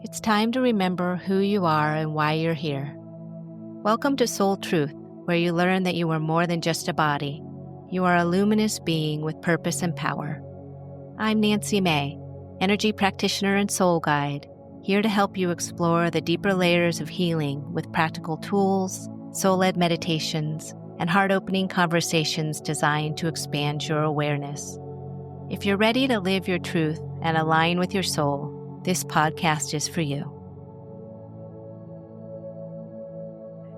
It's time to remember who you are and why you're here. Welcome to Soul Truth, where you learn that you are more than just a body. You are a luminous being with purpose and power. I'm Nancy May, energy practitioner and soul guide, here to help you explore the deeper layers of healing with practical tools, soul-led meditations, and heart-opening conversations designed to expand your awareness. If you're ready to live your truth and align with your soul, this podcast is for you.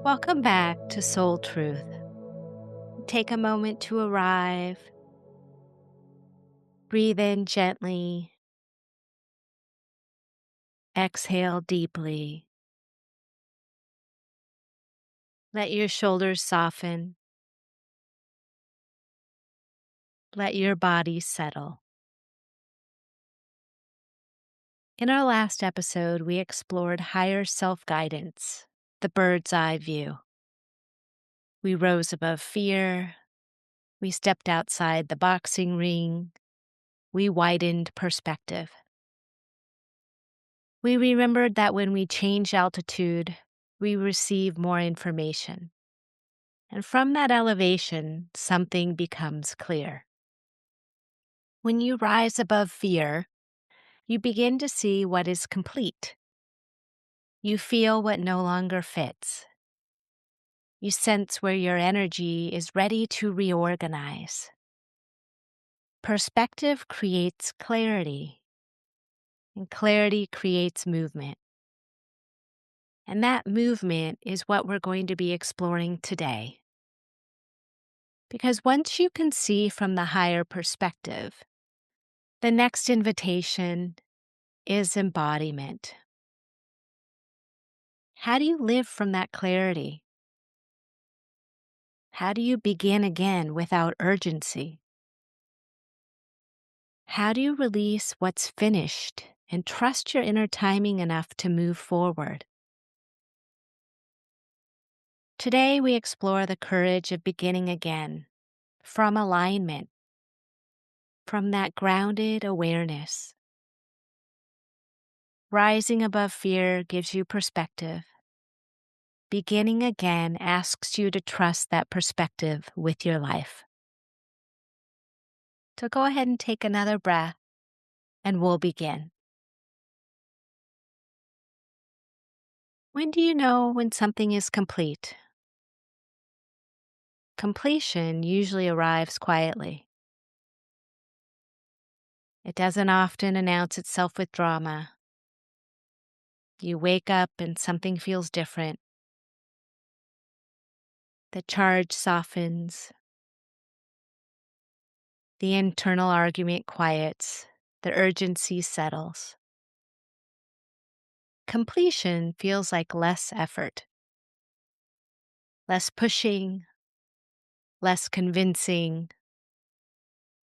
Welcome back to Soul Truth. Take a moment to arrive. Breathe in gently. Exhale deeply. Let your shoulders soften. Let your body settle. In our last episode, we explored higher self-guidance, the bird's eye view. We rose above fear. We stepped outside the boxing ring. We widened perspective. We remembered that when we change altitude, we receive more information. And from that elevation, something becomes clear. When you rise above fear, you begin to see what is complete. You feel what no longer fits. You sense where your energy is ready to reorganize. Perspective creates clarity, and clarity creates movement. And that movement is what we're going to be exploring today. Because once you can see from the higher perspective, the next invitation is embodiment. How do you live from that clarity? How do you begin again without urgency? How do you release what's finished and trust your inner timing enough to move forward? Today we explore the courage of beginning again, from alignment, from that grounded awareness. Rising above fear gives you perspective. Beginning again asks you to trust that perspective with your life. So go ahead and take another breath, and we'll begin. When do you know when something is complete? Completion usually arrives quietly. It doesn't often announce itself with drama. You wake up and something feels different. The charge softens. The internal argument quiets. The urgency settles. Completion feels like less effort. Less pushing, less convincing,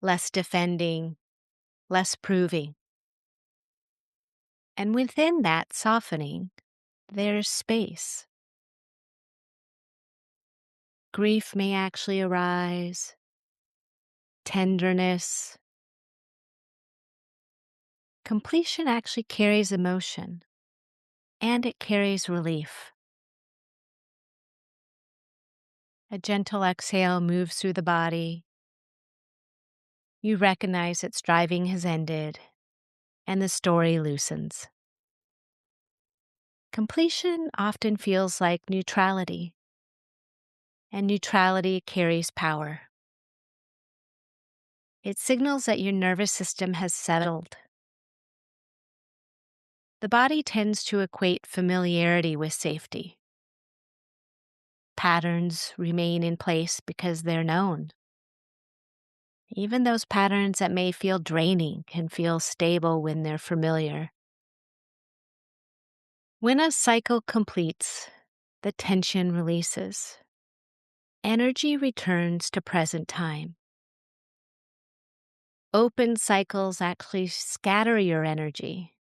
less defending, less proving. And within that softening, there's space. Grief may actually arise, tenderness. Completion actually carries emotion, and it carries relief. A gentle exhale moves through the body. You recognize that striving has ended, and the story loosens. Completion often feels like neutrality, and neutrality carries power. It signals that your nervous system has settled. The body tends to equate familiarity with safety. Patterns remain in place because they're known. Even those patterns that may feel draining can feel stable when they're familiar. When a cycle completes, the tension releases. Energy returns to present time. Open cycles actually scatter your energy.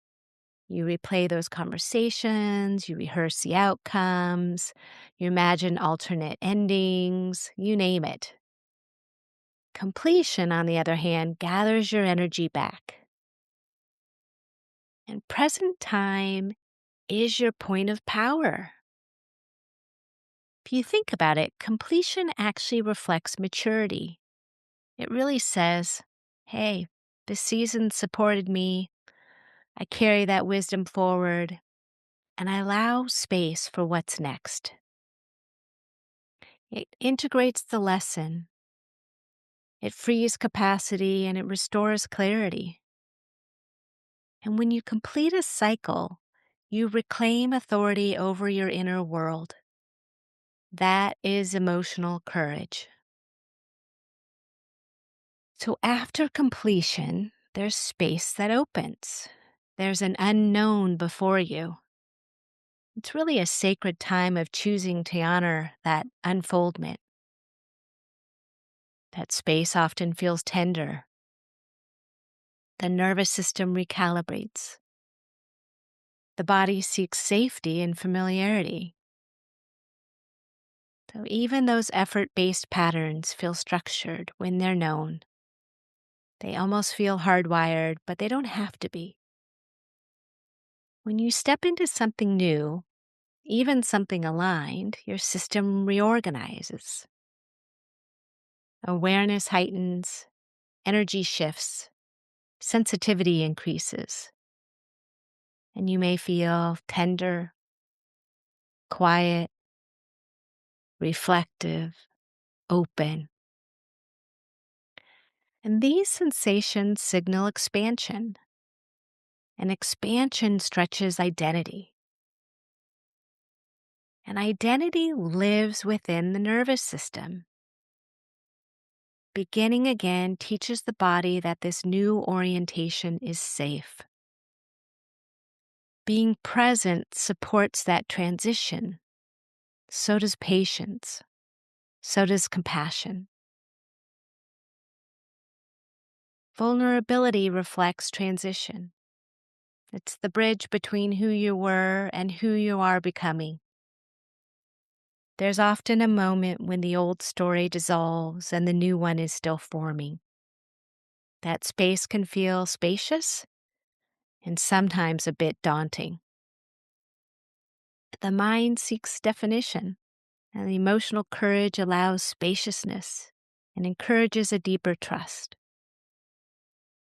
You replay those conversations, you rehearse the outcomes, you imagine alternate endings, you name it. Completion, on the other hand, gathers your energy back. And present time is your point of power. If you think about it, completion actually reflects maturity. It really says, hey, this season supported me. I carry that wisdom forward, and I allow space for what's next. It integrates the lesson, it frees capacity, and it restores clarity. And when you complete a cycle, you reclaim authority over your inner world. That is emotional courage. So after completion, there's space that opens. There's an unknown before you. It's really a sacred time of choosing to honor that unfoldment. That space often feels tender. The nervous system recalibrates. The body seeks safety and familiarity. So even those effort-based patterns feel structured when they're known. They almost feel hardwired, but they don't have to be. When you step into something new, even something aligned, your system reorganizes. Awareness heightens, energy shifts, sensitivity increases, and you may feel tender, quiet, reflective, open. And these sensations signal expansion, and expansion stretches identity. And identity lives within the nervous system. Beginning again teaches the body that this new orientation is safe. Being present supports that transition. So does patience. So does compassion. Vulnerability reflects transition. It's the bridge between who you were and who you are becoming. There's often a moment when the old story dissolves and the new one is still forming. That space can feel spacious and sometimes a bit daunting. The mind seeks definition, and the emotional courage allows spaciousness and encourages a deeper trust.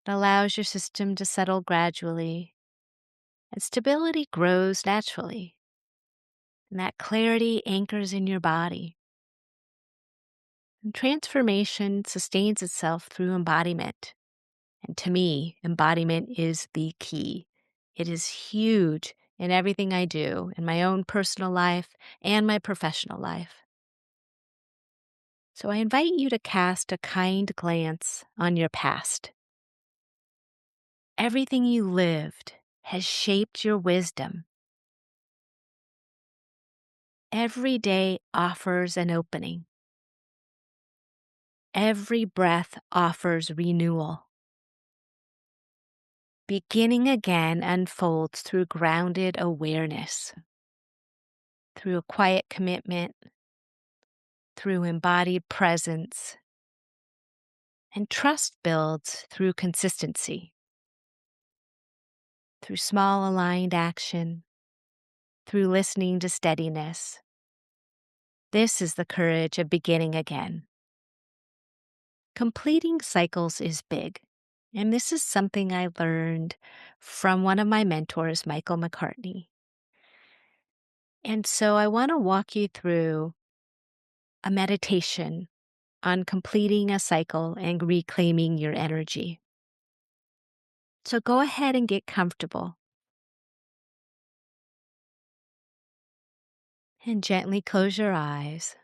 It allows your system to settle gradually, and stability grows naturally. And that clarity anchors in your body. And transformation sustains itself through embodiment. And to me, embodiment is the key. It is huge in everything I do, in my own personal life and my professional life. So I invite you to cast a kind glance on your past. Everything you lived has shaped your wisdom. Every day offers an opening. Every breath offers renewal. Beginning again unfolds through grounded awareness, through a quiet commitment, through embodied presence, and trust builds through consistency, through small aligned action, through listening to steadiness. This is the courage of beginning again. Completing cycles is big, and this is something I learned from one of my mentors, Michael McCartney. And so I want to walk you through a meditation on completing a cycle and reclaiming your energy. So go ahead and get comfortable and gently close your eyes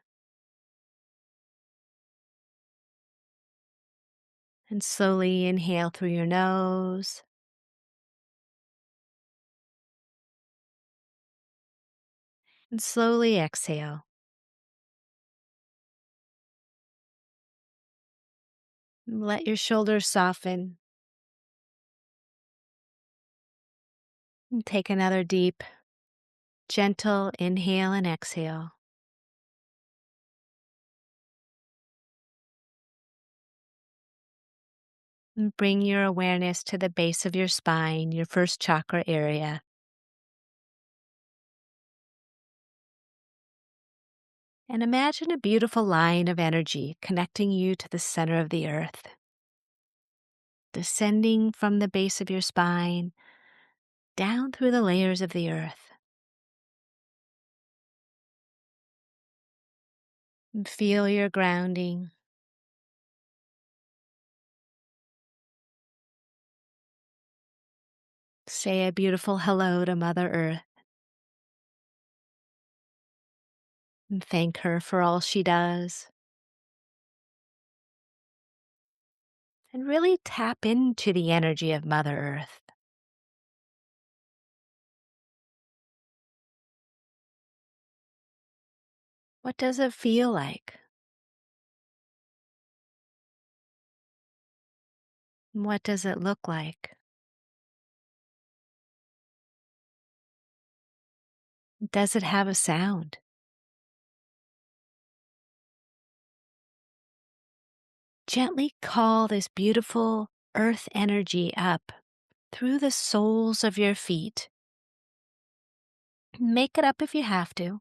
and slowly inhale through your nose and slowly exhale. Let your shoulders soften and take another deep, gentle inhale and exhale. And bring your awareness to the base of your spine, your first chakra area. And imagine a beautiful line of energy connecting you to the center of the earth, descending from the base of your spine down through the layers of the earth. And feel your grounding. Say a beautiful hello to Mother Earth and thank her for all she does. And really tap into the energy of Mother Earth. What does it feel like? What does it look like? Does it have a sound? Gently call this beautiful earth energy up through the soles of your feet. Make it up if you have to.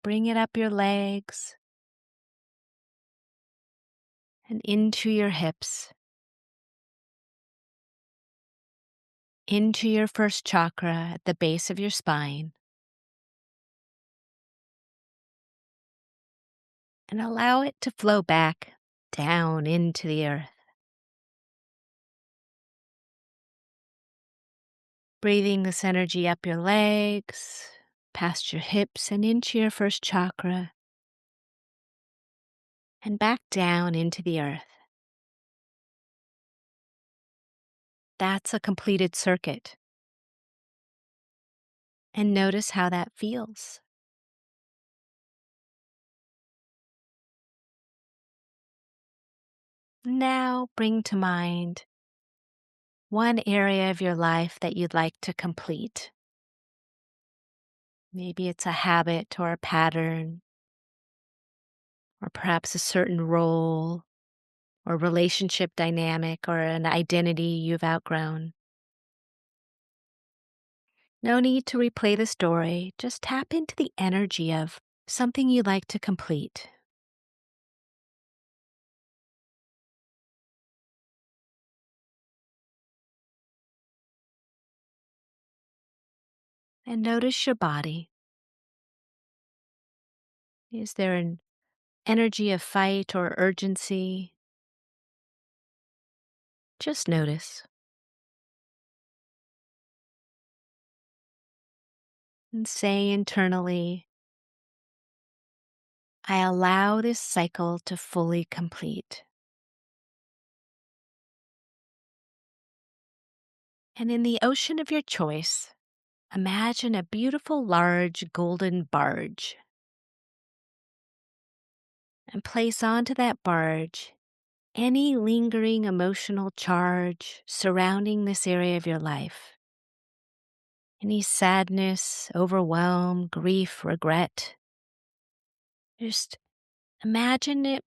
Bring it up your legs and into your hips, into your first chakra at the base of your spine, and allow it to flow back down into the earth. Breathing this energy up your legs, past your hips and into your first chakra, and back down into the earth. That's a completed circuit. And notice how that feels. Now bring to mind one area of your life that you'd like to complete. Maybe it's a habit or a pattern, or perhaps a certain role or relationship dynamic or an identity you've outgrown. No need to replay the story, just tap into the energy of something you'd like to complete. And notice your body. Is there an energy of fight or urgency? Just notice. And say internally, I allow this cycle to fully complete. And in the ocean of your choice, imagine a beautiful large golden barge. And place onto that barge any lingering emotional charge surrounding this area of your life. Any sadness, overwhelm, grief, regret. Just imagine it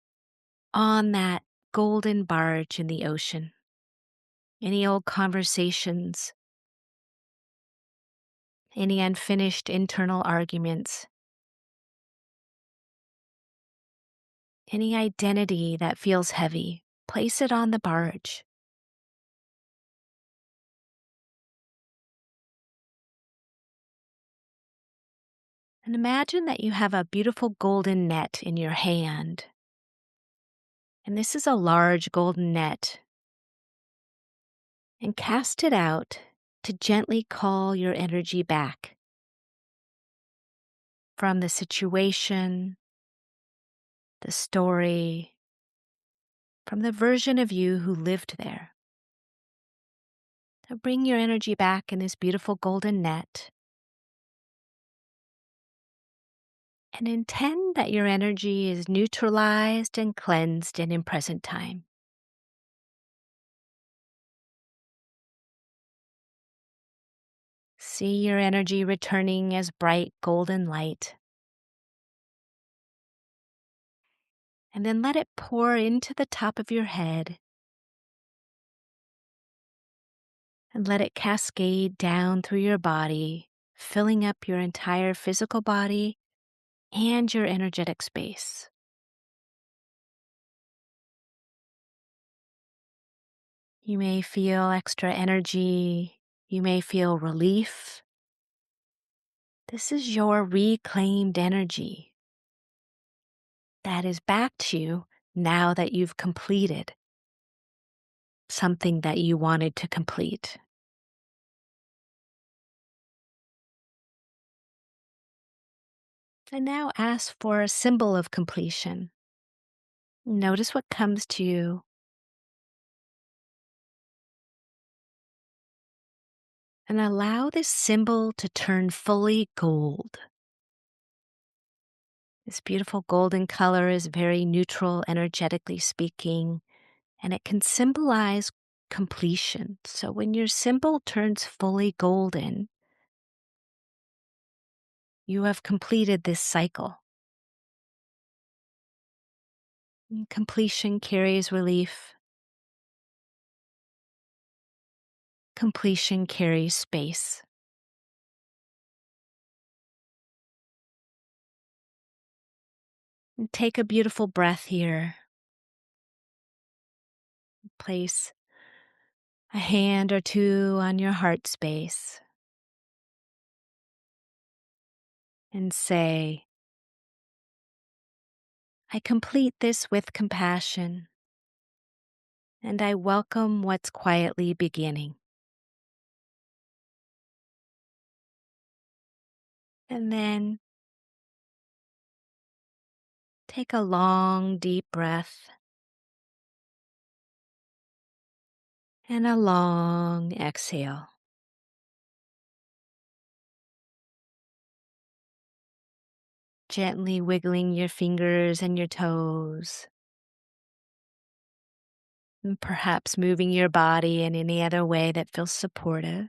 on that golden barge in the ocean. Any old conversations, any unfinished internal arguments, any identity that feels heavy, place it on the barge. And imagine that you have a beautiful golden net in your hand. And this is a large golden net. And cast it out to gently call your energy back from the situation, the story, from the version of you who lived there. So bring your energy back in this beautiful golden net and intend that your energy is neutralized and cleansed and in present time. See your energy returning as bright golden light. And then let it pour into the top of your head and let it cascade down through your body, filling up your entire physical body and your energetic space. You may feel extra energy. You may feel relief. This is your reclaimed energy that is back to you now that you've completed something that you wanted to complete. And now ask for a symbol of completion. Notice what comes to you and allow this symbol to turn fully gold. This beautiful golden color is very neutral, energetically speaking, and it can symbolize completion. So when your symbol turns fully golden, you have completed this cycle. And completion carries relief. Completion carries space. And take a beautiful breath here. Place a hand or two on your heart space and say, I complete this with compassion, and I welcome what's quietly beginning. And then take a long, deep breath and a long exhale. Gently wiggling your fingers and your toes, and perhaps moving your body in any other way that feels supportive.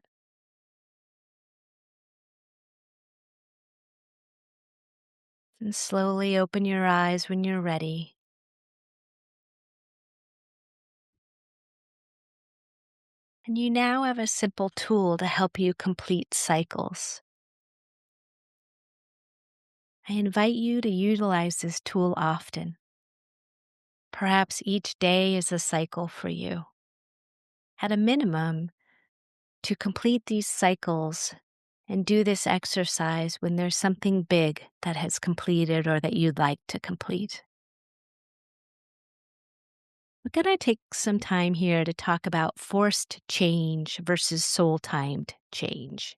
And slowly open your eyes when you're ready. And you now have a simple tool to help you complete cycles. I invite you to utilize this tool often. Perhaps each day is a cycle for you. At a minimum, to complete these cycles and do this exercise when there's something big that has completed or that you'd like to complete. We're going to take some time here to talk about forced change versus soul-timed change.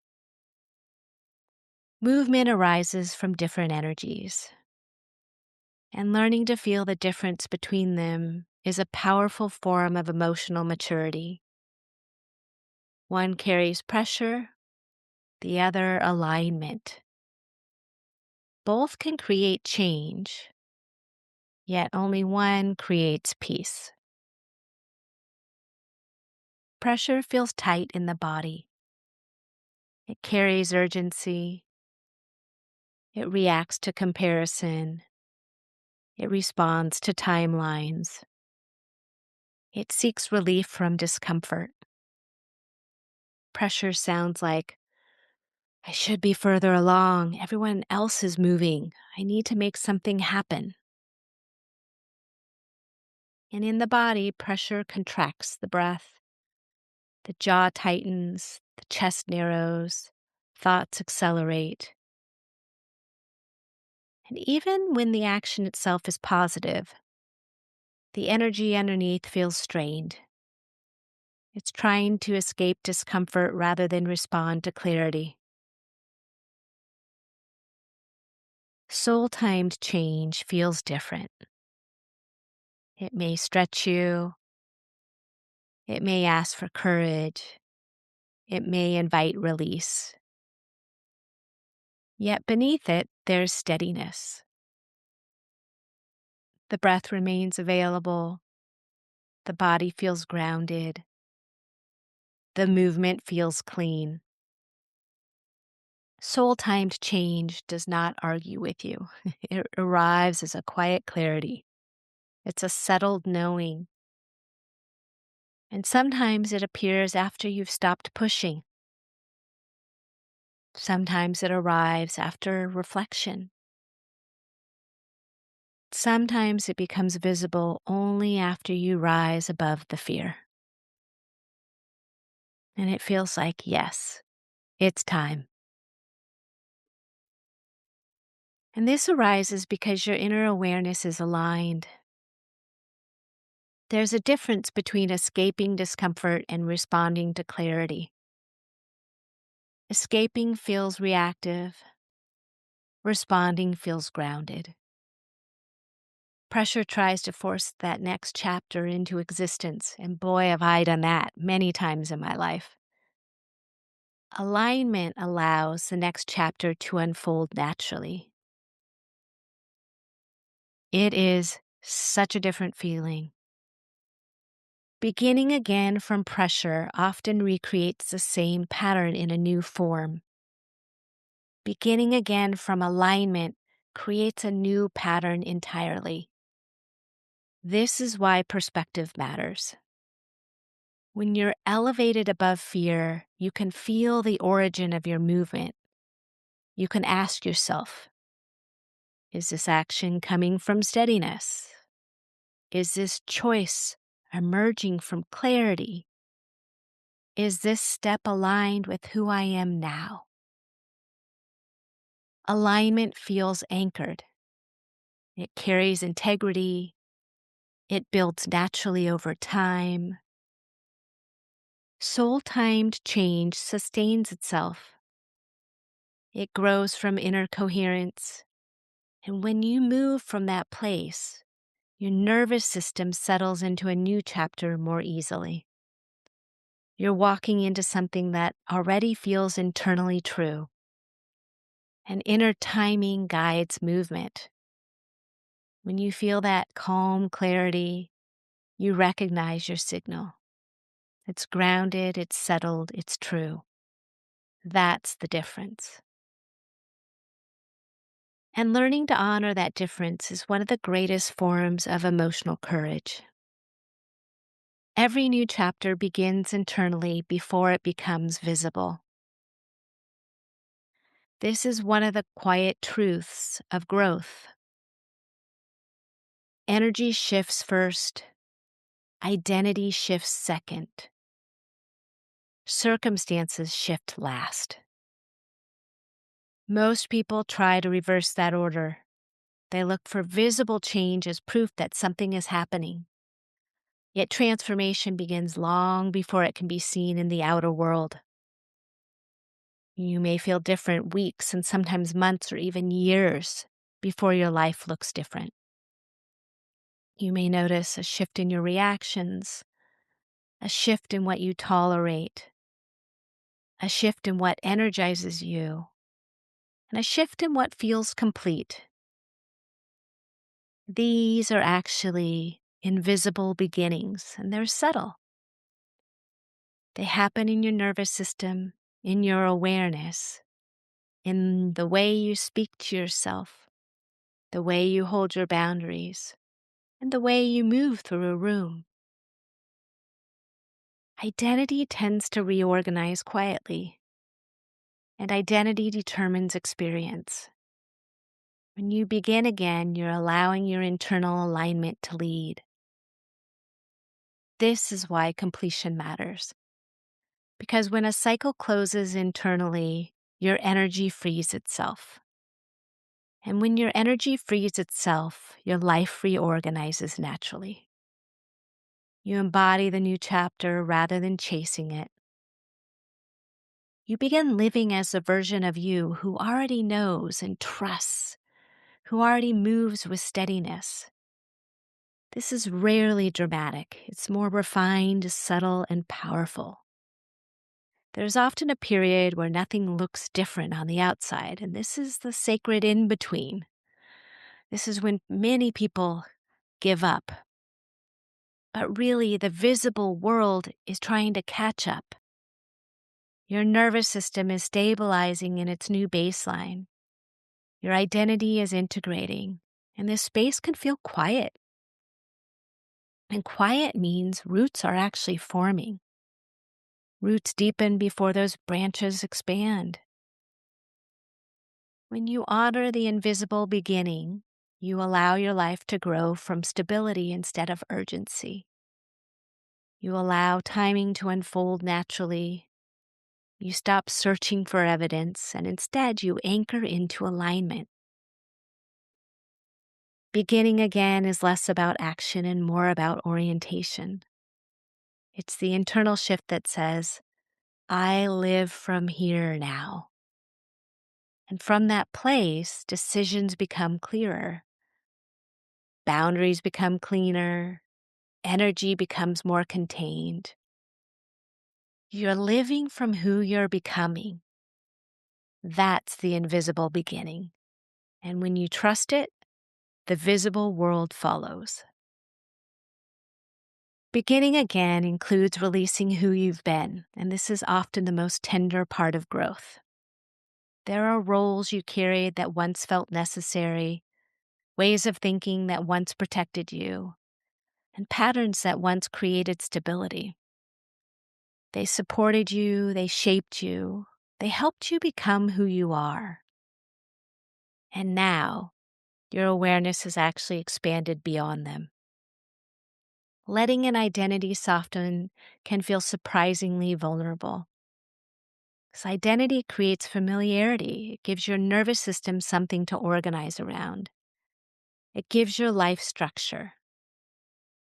Movement arises from different energies, and learning to feel the difference between them is a powerful form of emotional maturity. One carries pressure, the other alignment. Both can create change, yet only one creates peace. Pressure feels tight in the body. It carries urgency. It reacts to comparison. It responds to timelines. It seeks relief from discomfort. Pressure sounds like, I should be further along. Everyone else is moving. I need to make something happen. And in the body, pressure contracts the breath. The jaw tightens, the chest narrows, thoughts accelerate. And even when the action itself is positive, the energy underneath feels strained. It's trying to escape discomfort rather than respond to clarity. Soul-timed change feels different. It may stretch you. It may ask for courage. It may invite release. Yet beneath it, there's steadiness. The breath remains available. The body feels grounded. The movement feels clean. Soul-timed change does not argue with you. It arrives as a quiet clarity. It's a settled knowing. And sometimes it appears after you've stopped pushing. Sometimes it arrives after reflection. Sometimes it becomes visible only after you rise above the fear. And it feels like, yes, it's time. And this arises because your inner awareness is aligned. There's a difference between escaping discomfort and responding to clarity. Escaping feels reactive. Responding feels grounded. Pressure tries to force that next chapter into existence, and boy, have I done that many times in my life. Alignment allows the next chapter to unfold naturally. It is such a different feeling. Beginning again from pressure often recreates the same pattern in a new form. Beginning again from alignment creates a new pattern entirely. This is why perspective matters. When you're elevated above fear, you can feel the origin of your movement. You can ask yourself, is this action coming from steadiness? Is this choice emerging from clarity? Is this step aligned with who I am now? Alignment feels anchored. It carries integrity. It builds naturally over time. Soul-timed change sustains itself. It grows from inner coherence. And when you move from that place, your nervous system settles into a new chapter more easily. You're walking into something that already feels internally true. And inner timing guides movement. When you feel that calm clarity, you recognize your signal. It's grounded, it's settled, it's true. That's the difference. And learning to honor that difference is one of the greatest forms of emotional courage. Every new chapter begins internally before it becomes visible. This is one of the quiet truths of growth. Energy shifts first, identity shifts second, circumstances shift last. Most people try to reverse that order. They look for visible change as proof that something is happening. Yet transformation begins long before it can be seen in the outer world. You may feel different weeks and sometimes months or even years before your life looks different. You may notice a shift in your reactions, a shift in what you tolerate, a shift in what energizes you, and a shift in what feels complete. These are actually invisible beginnings, and they're subtle. They happen in your nervous system, in your awareness, in the way you speak to yourself, the way you hold your boundaries, and the way you move through a room. Identity tends to reorganize quietly, and identity determines experience. When you begin again, you're allowing your internal alignment to lead. This is why completion matters. Because when a cycle closes internally, your energy frees itself. And when your energy frees itself, your life reorganizes naturally. You embody the new chapter rather than chasing it. You begin living as a version of you who already knows and trusts, who already moves with steadiness. This is rarely dramatic. It's more refined, subtle, and powerful. There's often a period where nothing looks different on the outside, and this is the sacred in-between. This is when many people give up. But really, the visible world is trying to catch up. Your nervous system is stabilizing in its new baseline. Your identity is integrating, and this space can feel quiet. And quiet means roots are actually forming. Roots deepen before those branches expand. When you honor the invisible beginning, you allow your life to grow from stability instead of urgency. You allow timing to unfold naturally. You stop searching for evidence and instead you anchor into alignment. Beginning again is less about action and more about orientation. It's the internal shift that says, I live from here now. And from that place, decisions become clearer, boundaries become cleaner, energy becomes more contained. You're living from who you're becoming. That's the invisible beginning. And when you trust it, the visible world follows. Beginning again includes releasing who you've been, and this is often the most tender part of growth. There are roles you carried that once felt necessary, ways of thinking that once protected you, and patterns that once created stability. They supported you, they shaped you, they helped you become who you are. And now, your awareness has actually expanded beyond them. Letting an identity soften can feel surprisingly vulnerable. This identity creates familiarity. It gives your nervous system something to organize around. It gives your life structure.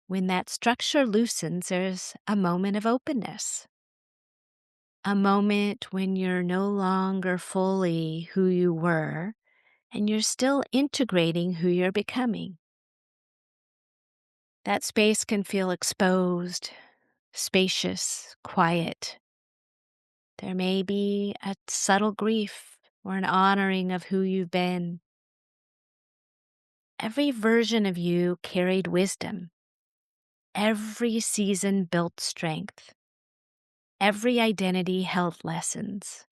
When that structure loosens, there's a moment of openness. A moment when you're no longer fully who you were, and you're still integrating who you're becoming. That space can feel exposed, spacious, quiet. There may be a subtle grief or an honoring of who you've been. Every version of you carried wisdom. Every season built strength. Every identity held lessons.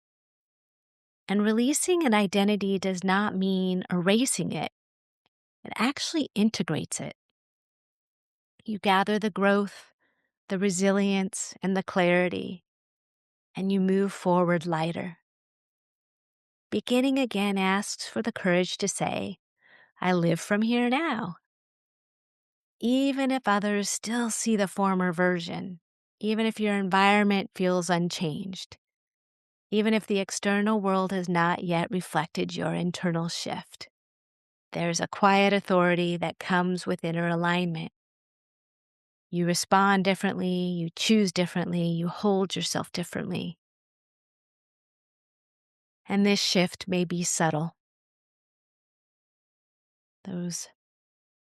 And releasing an identity does not mean erasing it. It actually integrates it. You gather the growth, the resilience, and the clarity, and you move forward lighter. Beginning again asks for the courage to say, I live from here now. Even if others still see the former version, even if your environment feels unchanged, even if the external world has not yet reflected your internal shift, there's a quiet authority that comes with inner alignment. You respond differently, you choose differently, you hold yourself differently. And this shift may be subtle. Those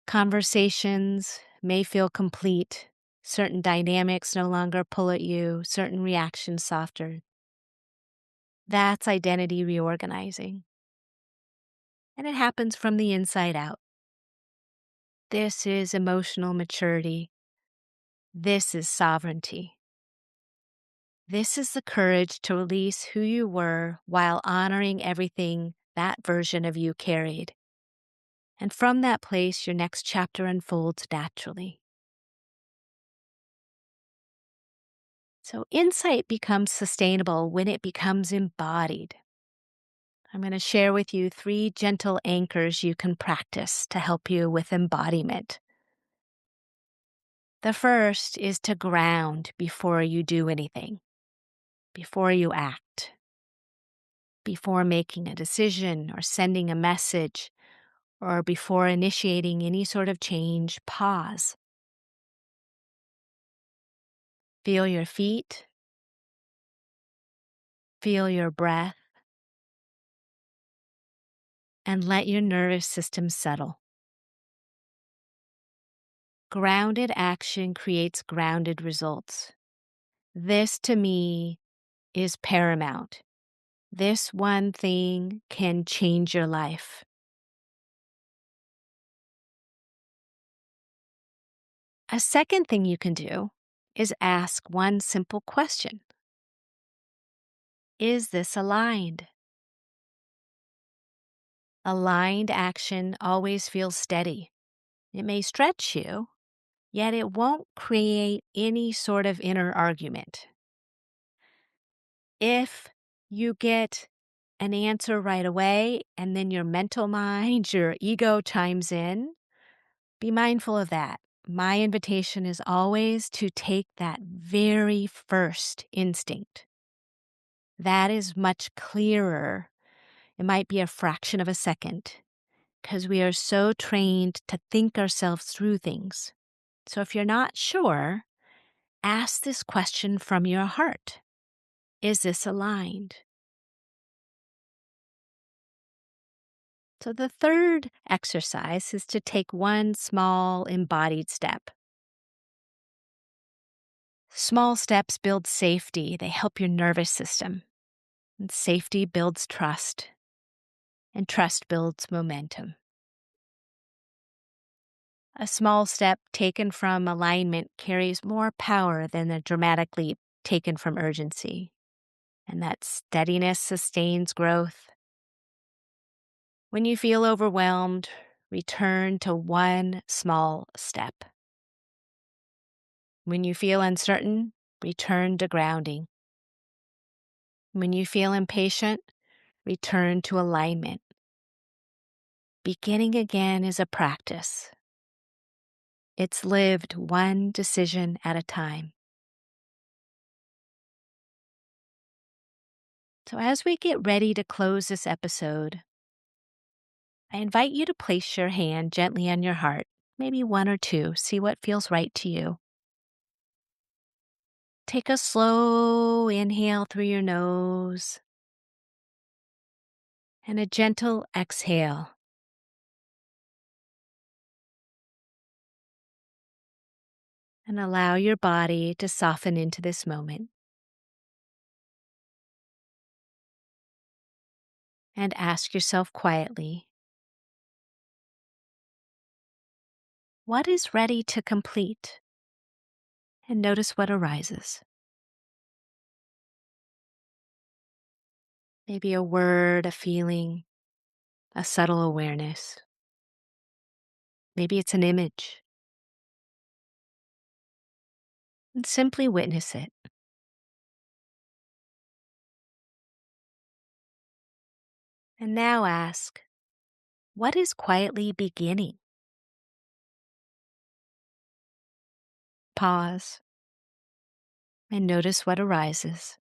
conversations may feel complete. Certain dynamics no longer pull at you, certain reactions softer. That's identity reorganizing. And it happens from the inside out. This is emotional maturity. This is sovereignty. This is the courage to release who you were while honoring everything that version of you carried. And from that place, your next chapter unfolds naturally. So insight becomes sustainable when it becomes embodied. I'm going to share with you 3 gentle anchors you can practice to help you with embodiment. The first is to ground before you do anything, before you act, before making a decision or sending a message, or before initiating any sort of change. Pause. Feel your feet, feel your breath, and let your nervous system settle. Grounded action creates grounded results. This, to me, is paramount. This one thing can change your life. A second thing you can do is ask one simple question. Is this aligned? Aligned action always feels steady. It may stretch you, yet it won't create any sort of inner argument. If you get an answer right away and then your mental mind, your ego chimes in, be mindful of that. My invitation is always to take that very first instinct. That is much clearer. It might be a fraction of a second because we are so trained to think ourselves through things. So if you're not sure, ask this question from your heart. Is this aligned? So the third exercise is to take one small embodied step. Small steps build safety. They help your nervous system. And safety builds trust. And trust builds momentum. A small step taken from alignment carries more power than a dramatic leap taken from urgency. And that steadiness sustains growth. When you feel overwhelmed, return to one small step. When you feel uncertain, return to grounding. When you feel impatient, return to alignment. Beginning again is a practice. It's lived one decision at a time. So as we get ready to close this episode, I invite you to place your hand gently on your heart, maybe one or two, see what feels right to you. Take a slow inhale through your nose and a gentle exhale. And allow your body to soften into this moment. And ask yourself quietly, what is ready to complete? And notice what arises. Maybe a word, a feeling, a subtle awareness. Maybe it's an image. And simply witness it. And now ask, what is quietly beginning? Pause and notice what arises.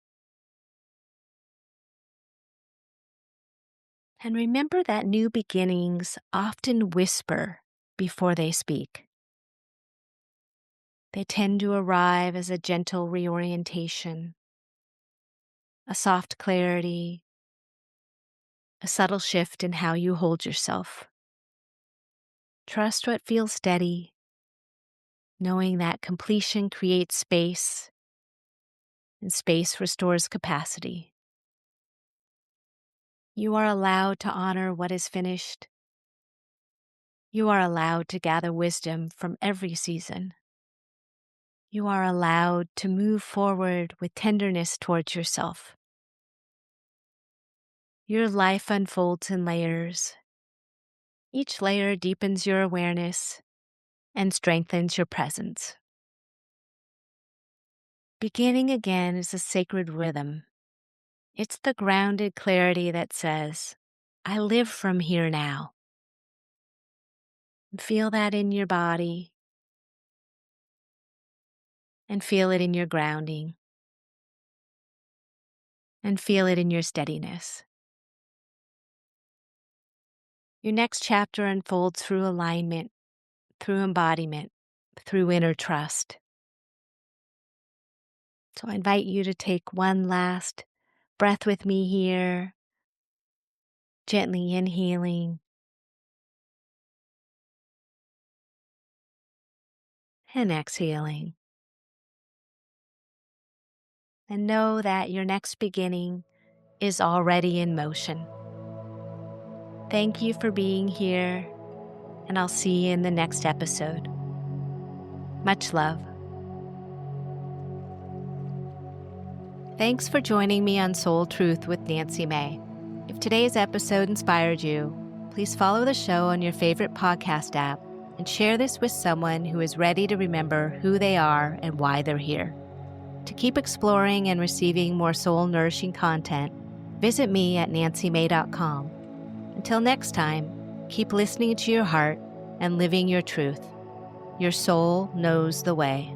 And remember that new beginnings often whisper before they speak. They tend to arrive as a gentle reorientation, a soft clarity, a subtle shift in how you hold yourself. Trust what feels steady, knowing that completion creates space, and space restores capacity. You are allowed to honor what is finished. You are allowed to gather wisdom from every season. You are allowed to move forward with tenderness towards yourself. Your life unfolds in layers. Each layer deepens your awareness and strengthens your presence. Beginning again is a sacred rhythm. It's the grounded clarity that says, I live from here now. Feel that in your body and feel it in your grounding and feel it in your steadiness. Your next chapter unfolds through alignment, through embodiment, through inner trust. So I invite you to take one last breath with me here, gently inhaling and exhaling. And know that your next beginning is already in motion. Thank you for being here, and I'll see you in the next episode. Much love. Thanks for joining me on Soul Truth with Nancy May. If today's episode inspired you, please follow the show on your favorite podcast app and share this with someone who is ready to remember who they are and why they're here. To keep exploring and receiving more soul-nourishing content, visit me at nancymay.com. Until next time, keep listening to your heart and living your truth. Your soul knows the way.